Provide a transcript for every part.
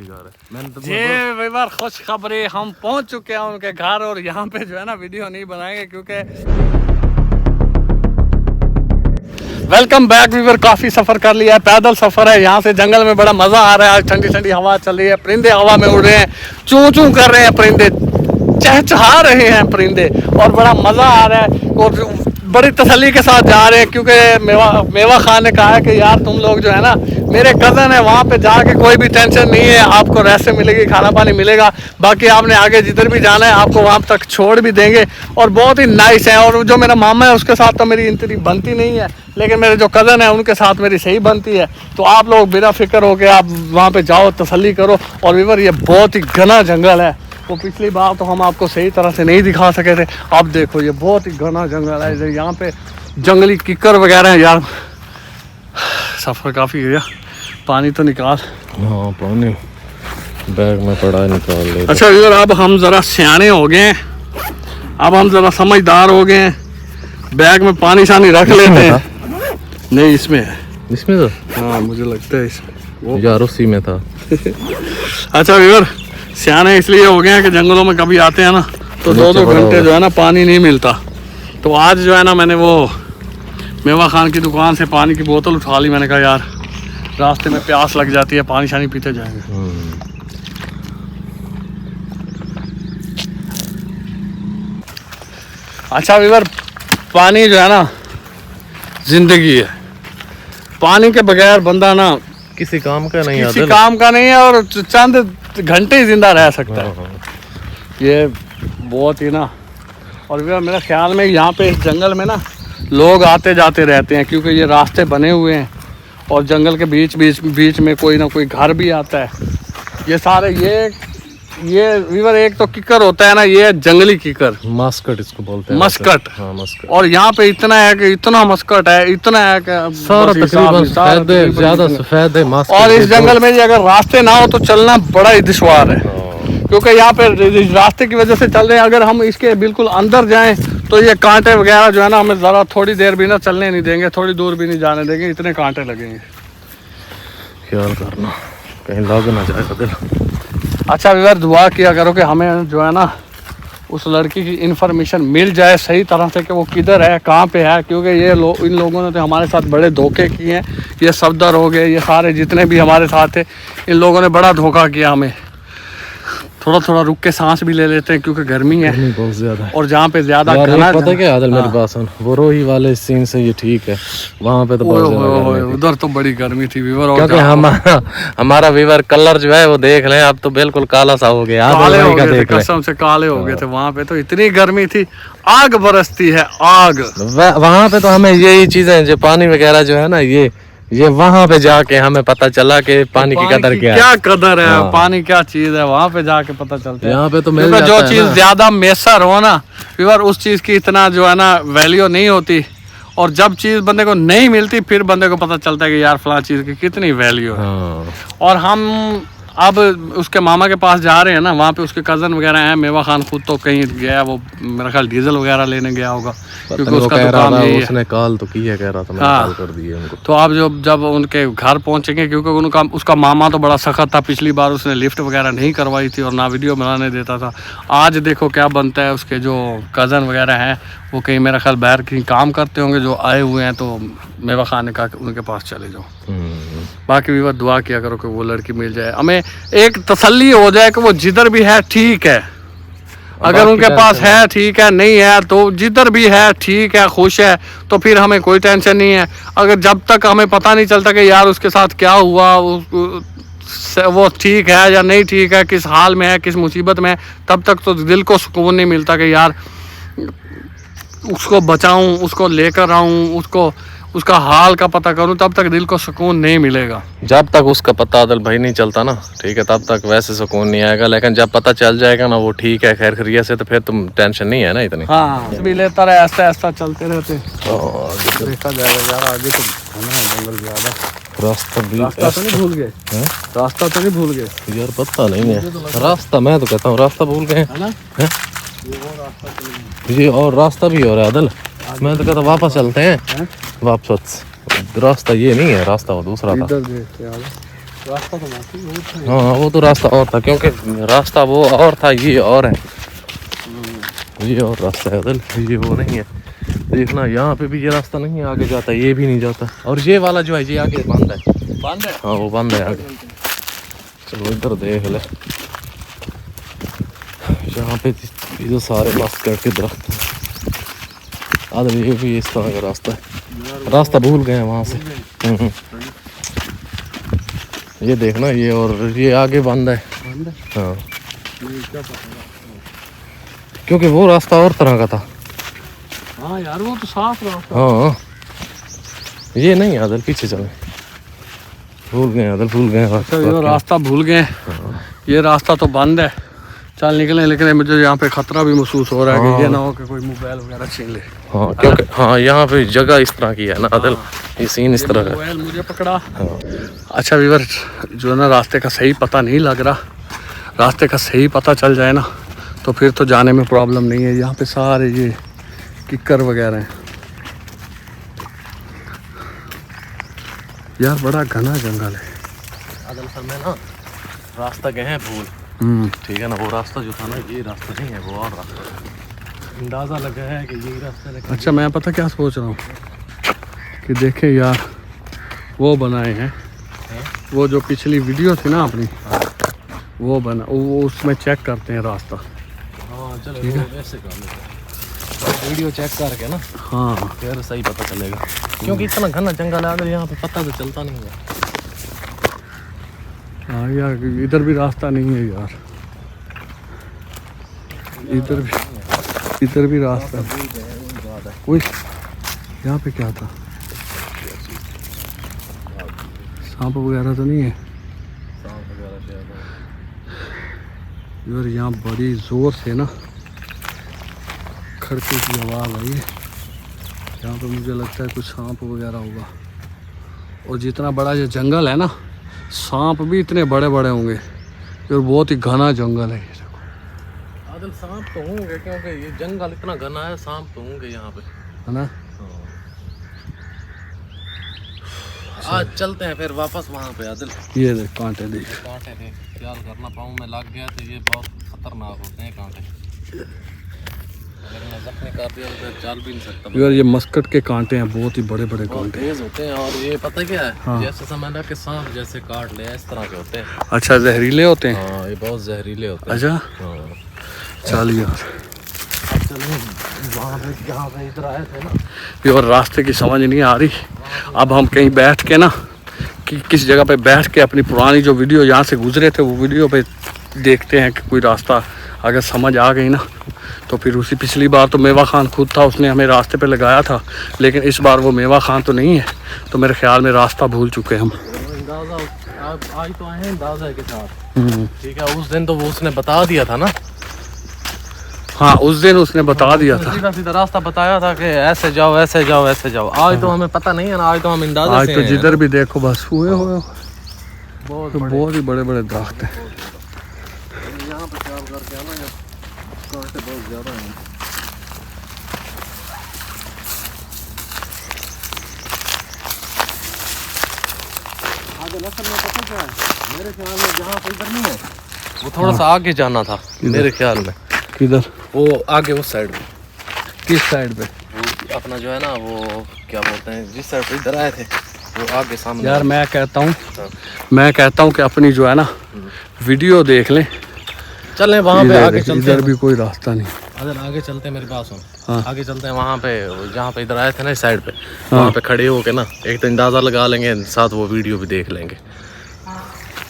नहीं जा रहा। मैंने तो ये कई बार खुश खबरी हम पहुंच चुके हैं उनके घर, और यहाँ पे जो है ना वीडियो नहीं बनाएंगे क्योंकि वेलकम बैक वीवर। काफी सफर कर लिया है, पैदल सफर है। यहाँ से जंगल में बड़ा मजा आ रहा है। आज ठंडी ठंडी हवा चल रही है, परिंदे हवा में उड़ रहे हैं, चूं चूं कर रहे हैं परिंदे, चहचहा रहे हैं परिंदे, और बड़ा मजा आ रहा है। और बड़ी तसल्ली के साथ जा रहे हैं क्योंकि मेवा खान ने कहा है कि यार तुम लोग जो है ना, मेरे कज़न है वहाँ पे जाके कोई भी टेंशन नहीं है, आपको रेस्ट मिलेगी, खाना पानी मिलेगा, बाकी आपने आगे जिधर भी जाना है आपको वहाँ तक छोड़ भी देंगे। और बहुत ही नाइस है। और जो मेरा मामा है उसके साथ तो मेरी इतनी बनती नहीं है, लेकिन मेरे जो कज़न है उनके साथ मेरी सही बनती है। तो आप लोग बिना फिक्र हो के आप वहाँ पर जाओ, तसल्ली करो। और वीवर ये बहुत ही घना जंगल है, वो पिछली बार तो हम आपको सही तरह से नहीं दिखा सके थे। अब देखो ये बहुत ही घना जंगल है, यहाँ पे जंगली किकर वगैरह हैं। यार सफ़र काफ़ी गया, पानी तो निकाल। हाँ पानी बैग में पड़ा है, निकाल ले। अच्छा यार अब हम ज़रा सियाने हो गए हैं, अब हम ज़रा समझदार हो गए हैं, बैग में पानी शानी रख लेते हैं। नहीं इसमें है, इसमें तो हाँ मुझे लगता है इसमें वो यार उसी में था। अच्छा वीवर सियाने इसलिए हो गए हैं कि जंगलों में कभी आते हैं ना तो 2-2 घंटे जो है ना पानी नहीं मिलता। तो आज जो है ना मैंने वो मेवा खान की दुकान से पानी की बोतल उठा ली। मैंने कहा यार रास्ते में प्यास लग जाती है, पानी शानी पीते जाएंगे। अच्छा वीवर पानी जो है ना जिंदगी है, पानी के बगैर बंदा ना किसी काम का नहीं, किसी काम का नहीं है, और चंद घंटे ही जिंदा रह सकता है। ये बहुत ही ना, और मेरे ख्याल में यहाँ पे इस जंगल में ना लोग आते जाते रहते हैं क्योंकि ये रास्ते बने हुए हैं, और जंगल के बीच में कोई ना कोई घर भी आता है। ये सारे ये वीवर एक तो किकर होता है ना, ये जंगली किकर, मस्कट इसको बोलते हैं। मस्कट। हाँ मस्कट। और यहाँ पे इतना है कि इतना मस्कट है, इतना है कि सारा तकरीबन ज्यादा सफेद है मस्कट। और इस जंगल में अगर रास्ते ना हो तो चलना बड़ा ही दुश्वार है, क्योंकि यहाँ पे रास्ते की वजह से चल रहे हैं। अगर हम इसके बिल्कुल अंदर जाएं तो ये कांटे वगैरह जो है ना हमें ज़रा थोड़ी देर भी ना चलने नहीं देंगे, थोड़ी दूर भी नहीं जाने देंगे, इतने कांटे लगेंगे। ख्याल करना कहीं लग ना जाए दिल। अच्छा विवर दुआ किया करो कि हमें जो है ना उस लड़की की इन्फॉर्मेशन मिल जाए सही तरह से कि वो किधर है, कहाँ पे है, क्योंकि ये इन लोगों ने तो हमारे साथ बड़े धोखे किए हैं। ये सफदर हो गए, ये सारे जितने भी हमारे साथ थे, इन लोगों ने बड़ा धोखा किया हमें। थोड़ा थोड़ा रुक के सांस भी ले लेते हैं क्योंकि गर्मी है बहुत ज्यादा, और जहाँ पे ज्यादा पता है क्या आदल मेरे पास वो रोही वाले सीन से ये ठीक है, वहाँ पे तो उधर तो बड़ी गर्मी थी वीवर। क्योंकि हमारा वीवर कलर जो है वो देख लें, अब तो बिल्कुल काला सा हो गया, काले हो गए थे, कसम से काले हो गए थे। वहाँ पे तो इतनी गर्मी थी, आग बरसती है आग। वहाँ पे तो हमें यही चीजें जो पानी वगैरह जो है ना, ये वहाँ पे जाके हमें पता चला कि पानी की कदर क्या कदर है। हाँ। पानी क्या चीज है, वहाँ पे जाके पता चलता है। यहाँ पे तो मिल जाता जो है चीज ज्यादा मैसर हो ना फिर उस चीज की इतना जो है ना वैल्यू नहीं होती, और जब चीज बंदे को नहीं मिलती फिर बंदे को पता चलता है कि यार फला चीज की कितनी वैल्यू है। हाँ। और हम अब उसके मामा के पास जा रहे हैं ना, वहाँ पे उसके कज़न वगैरह हैं। मेवा खान खुद तो कहीं गया, वो मेरा ख्याल डीजल वगैरह लेने गया होगा, क्योंकि उसका दुकान यही है। उसने कॉल तो की है, कह रहा था मैंने कॉल कर दी है उनको। तो आप जब उनके घर पहुँचेंगे, क्योंकि उसका मामा तो बड़ा सख्त था, पिछली बार उसने लिफ्ट वगैरह नहीं करवाई थी और ना वीडियो बनाने देता था। आज देखो क्या बनता है। उसके जो कज़न वगैरह हैं वो कहीं मेरा ख्याल बाहर कहीं काम करते होंगे, जो आए हुए हैं, तो मेवा खान ने कहा कि उनके पास चले जाओ। बाकी भी बस दुआ किया करो कि वो लड़की मिल जाए, हमें एक तसल्ली हो जाए कि वो जिधर भी है ठीक है। अगर उनके पास है ठीक है, नहीं है तो जिधर भी है ठीक है, खुश है, तो फिर हमें कोई टेंशन नहीं है। अगर जब तक हमें पता नहीं चलता कि यार उसके साथ क्या हुआ, वो ठीक है या नहीं ठीक है, किस हाल में है, किस मुसीबत में है, तब तक तो दिल को सुकून नहीं मिलता कि यार उसको बचाऊं, उसको लेकर आऊं, उसका हाल का पता करूं, तब तक दिल को सुकून नहीं मिलेगा। जब तक उसका पता अदल भाई नहीं चलता ना, ठीक है, तब तक वैसे सुकून नहीं आएगा। लेकिन जब पता चल जाएगा ना वो ठीक है, खैर खैरियत से, तो फिर तुम टेंशन नहीं है ना इतनी। हाँ भी लेता रहे, ऐसा ऐसा चलते रहते। देखा जाएगा यार, आगे तो जंगल ज्यादा। रास्ता तो नहीं भूल गए? रास्ता तो नहीं भूल गए यार? पता नहीं है रास्ता, मैं तो कहता हूँ रास्ता भूल गए ये, और रास्ता भी हो रहा है अदल। मैं तो कहता वापस चलते हैं, वापस। रास्ता ये नहीं है, रास्ता वो दूसरा था। रास्ता तो माफी वो था। हाँ वो तो रास्ता और था, क्योंकि रास्ता वो और था, ये और है। ये और रास्ता है अदल, ये वो नहीं है। देखना यहाँ पे भी ये रास्ता नहीं है, आगे जाता है, ये भी नहीं जाता। और ये वाला जो है ये आगे बंद है। बंद है? हाँ वो बंद है आगे। चलो इधर देख ले, यहाँ पे ये जो सारे बास्केट के दरख्त हैं, आदर ये भी इस तरह का रास्ता है। रास्ता भूल गए हैं वहाँ से। ये देखना, ये और ये आगे बंद है। बंद है? हाँ ये क्या पता। क्योंकि वो रास्ता और तरह का था। हाँ यार वो तो साफ रास्ता। हाँ ये नहीं आदल, पीछे चले, भूल गए आदल, भूल गए। अच्छा ये रास्ता भूल गए। ये रास्ता तो बंद है, चल निकले। लेकिन मुझे यहाँ पे खतरा भी महसूस हो रहा है कि ये ना हो कि कोई मोबाइल वगैरह छीन ले। हाँ क्योंकि हाँ यहाँ पे जगह इस तरह की है ना आदल, ये सीन इस तरह का। मोबाइल मुझे पकड़ा। हाँ अच्छा व्यूअर, जो है ना रास्ते का सही पता नहीं लग रहा, रास्ते का सही पता चल जाए ना तो फिर तो जाने में प्रॉब्लम नहीं है। यहाँ पे सारे ये किक्कर वगैरह हैं यार, बड़ा घना जंगल है। आदल सर में ना रास्ता गए हैं भूल, ठीक है ना। वो रास्ता जो था ना ये रास्ता नहीं है, वो और रास्ता। अंदाज़ा लगा है कि यही रास्ता है। अच्छा मैं पता क्या सोच रहा हूँ कि देखें यार, वो बनाए हैं, वो जो पिछली वीडियो थी ना अपनी, वो बना, वो उसमें चेक करते हैं रास्ता। हाँ चलो वैसे कर लेते हैं, वीडियो चेक करके ना। हाँ फिर सही पता चलेगा, क्योंकि इतना घना जंगल है अगर यहाँ पे पता तो चलता नहीं है। हाँ यार इधर भी रास्ता नहीं है यार, इधर भी रास्ता। कोई यहाँ पे क्या था, सांप वगैरह तो नहीं है यार। यहाँ बड़ी जोर से ना खड़के की आवाज़ आई है। यहाँ पे मुझे लगता है कुछ सांप वगैरह होगा। और जितना बड़ा ये जंगल है ना, सांप भी इतने बड़े बड़े होंगे और बहुत ही घना जंगल है ये। आदल सांप तो होंगे, क्योंकि ये जंगल इतना घना है, सांप तो होंगे यहाँ पे, है ना। आज चलते हैं फिर वापस वहाँ पे आदिल। ये देख कांटे देख, कांटे देख, ख्याल करना, पाँव में लग गया तो ये बहुत खतरनाक होते हैं कांटे। अगर मैं जख्मी कर दिया तो फिर चल भी नहीं सकता यार। ये मस्कट के कांटे हैं, बहुत ही बड़े बड़े बहुत कांटे तेज होते हैं। और ये पता क्या है, हाँ। जैसे समझना कि सांप जैसे काट ले इस तरह के होते हैं। अच्छा जहरीले होते हैं। हाँ ये बहुत जहरीले होते हैं। अच्छा हाँ चल यार, चलो वहाँ पे जहाँ पे इधर आए थे ना, ये और रास्ते की समझ नहीं आ रही। अब हम कहीं बैठ के ना, कि किस जगह पे बैठ के अपनी पुरानी जो वीडियो यहाँ से गुजरे थे वो वीडियो पे देखते हैं कि कोई रास्ता अगर समझ आ गई ना तो फिर उसी। पिछली बार तो मेवा खान खुद था, उसने हमें रास्ते पे लगाया था, लेकिन इस बार वो मेवा खान तो नहीं है, तो मेरे ख्याल में रास्ता भूल चुके हम। अंदाजा आज तो आए हैं अंदाजा के साथ, ठीक है। उस दिन तो वो उसने बता दिया था ना। हाँ उस दिन उसने बता दिया था, सीधा सीधा रास्ता बताया था कि ऐसे जाओ ऐसे जाओ ऐसे जाओ। आज तो हमें पता नहीं है ना, आज तो हम अंदाजा आज से तो हैं। जिधर भी देखो बस हुए बहुत तो बहुत ही बड़े बड़े दरख्त हैं। यहाँ पे ख्याल करके आना, कांटे बहुत ज्यादा हैं। आगे असल में पता क्या है, मेरे ख्याल में जहाँ पे इधर नहीं है, वो थोड़ा सा आगे जाना था मेरे ख्याल में। किधर? वो आगे उस साइड में। किस साइड पे? वो अपना जो है ना, वो क्या बोलते हैं, जिस साइड पे इधर आए थे वो आगे सामने। यार मैं कहता हूँ कि अपनी जो है ना वीडियो देख लें, चलें वहाँ पे आगे चलते इधर हैं। भी कोई रास्ता नहीं। अगर आगे चलते हैं, मेरी बात सुन। हाँ। आगे चलते हैं वहाँ पे, जहाँ पे इधर आए थे ना इस साइड पे, वहाँ पे खड़े होके ना एक तो अंदाज़ा लगा लेंगे, साथ वो वीडियो भी देख लेंगे।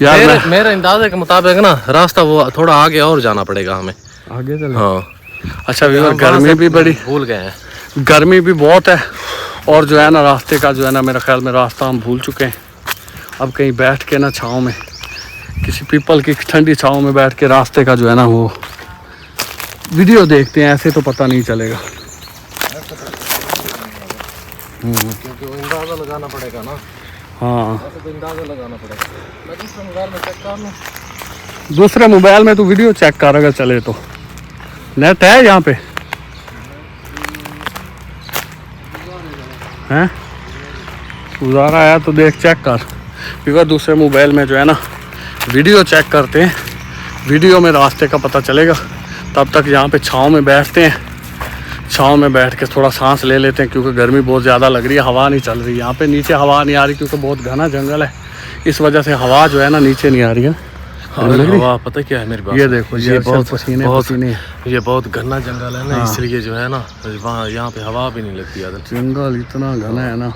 यार मेरे अंदाजे के मुताबिक ना रास्ता वो थोड़ा आगे और जाना पड़ेगा हमें। आगे चले। हाँ अच्छा व्यूअर, गर्मी भी बड़ी, भूल गए हैं। गर्मी भी बहुत है, और जो है ना रास्ते का जो है ना मेरे ख्याल में रास्ता हम भूल चुके हैं। अब कहीं बैठ के ना छाँव में, किसी पीपल की ठंडी छाँव में बैठ के रास्ते का जो है ना वो वीडियो देखते हैं, ऐसे तो पता नहीं चलेगा। क्योंकि वो अंदाज़ा लगाना पड़ेगा ना। हाँ ऐसे तो अंदाज़ा लगाना पड़ेगा। मैं दूसरे मोबाइल में चेक कर लूँ। दूसरे मोबाइल में तो वीडियो चेक कर, अगर चले तो। नेट है यहाँ पे? हैं? गुजारा है तो देख चेक कर। फिर दूसरे मोबाइल में जो है ना वीडियो चेक करते हैं, वीडियो में रास्ते का पता चलेगा। तब तक यहाँ पे छाँव में बैठते हैं, छाँव में बैठ के थोड़ा सांस ले लेते हैं क्योंकि गर्मी बहुत ज़्यादा लग रही है, हवा नहीं चल रही। यहाँ पे नीचे हवा नहीं आ रही क्योंकि बहुत घना जंगल है, इस वजह से हवा जो है ना नीचे नहीं आ रही है। हवा पता क्या है मेरी बात, ये देखो ये बहुत पसीने पसीने, ये बहुत घना जंगल है ना, इसलिए जो है ना वहाँ यहाँ पे हवा भी नहीं लगती आदिल। जंगल इतना घना है ना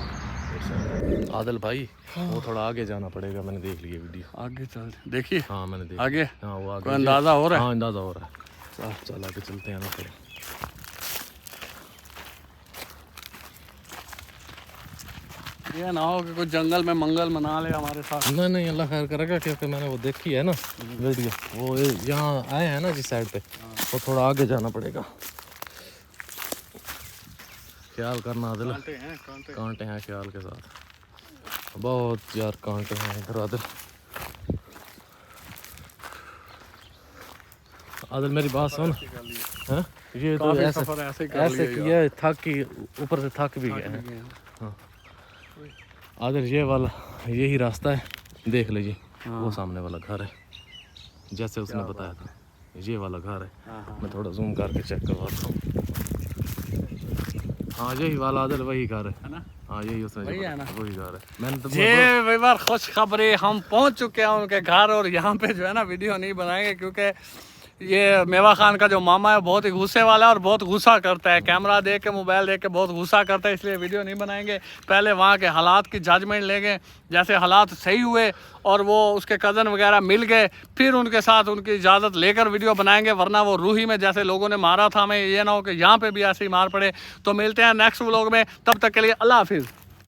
आदिल भाई, वो थोड़ा आगे जाना पड़ेगा, मैंने देख लिया वीडियो। आगे चल देखिए। हाँ मैंने देखा आगे हाँ वो आगे कोई अंदाजा हो रहा है? हाँ अंदाजा हो रहा है। चल आगे चलते हैं ना फिर। ये ना हो कि कुछ जंगल में मंगल मना ले हमारे साथ। नहीं नहीं अल्लाह खैर करेगा, क्योंकि मैंने वो देखी है ना वीडियो, वो यहाँ आए हैं ना जिस साइड पे, वो थोड़ा आगे जाना पड़ेगा। ख्याल करना आदिल, कांटे हैं ख्याल के साथ, बहुत यार कांटे हैं इधर आदिल। आदिल मेरी बात सुन, हैं ये तो ऐसे किया है, थक की ऊपर से थक भी गया है। हाँ आदिल ये वाला यही रास्ता है, देख लीजिए वो सामने वाला घर है जैसे उसने बताया था, ये वाला घर है। मैं थोड़ा जूम करके चेक करवाता हूँ। हाँ यही वाला आदिल वही घर है ना। हाँ यही उसने वही है ना, वही घर है। मैंने तो ये बार खुश खबरी, हम पहुंच चुके हैं उनके घर, और यहाँ पे जो है ना वीडियो नहीं बनाएंगे क्योंकि ये मेवा खान का जो मामा है बहुत ही गुस्से वाला है और बहुत गुस्सा करता है, कैमरा देख के मोबाइल देख के बहुत गुस्सा करता है, इसलिए वीडियो नहीं बनाएंगे। पहले वहाँ के हालात की जजमेंट लेंगे, जैसे हालात सही हुए और वो उसके कज़न वगैरह मिल गए, फिर उनके साथ उनकी इजाज़त लेकर वीडियो बनाएंगे, वरना वो रूही में जैसे लोगों ने मारा था हमें, ये ना हो कि यहाँ पे भी ऐसे ही मार पड़े। तो मिलते हैं नेक्स्ट व्लॉग में, तब तक के लिए अल्लाह हाफिज़।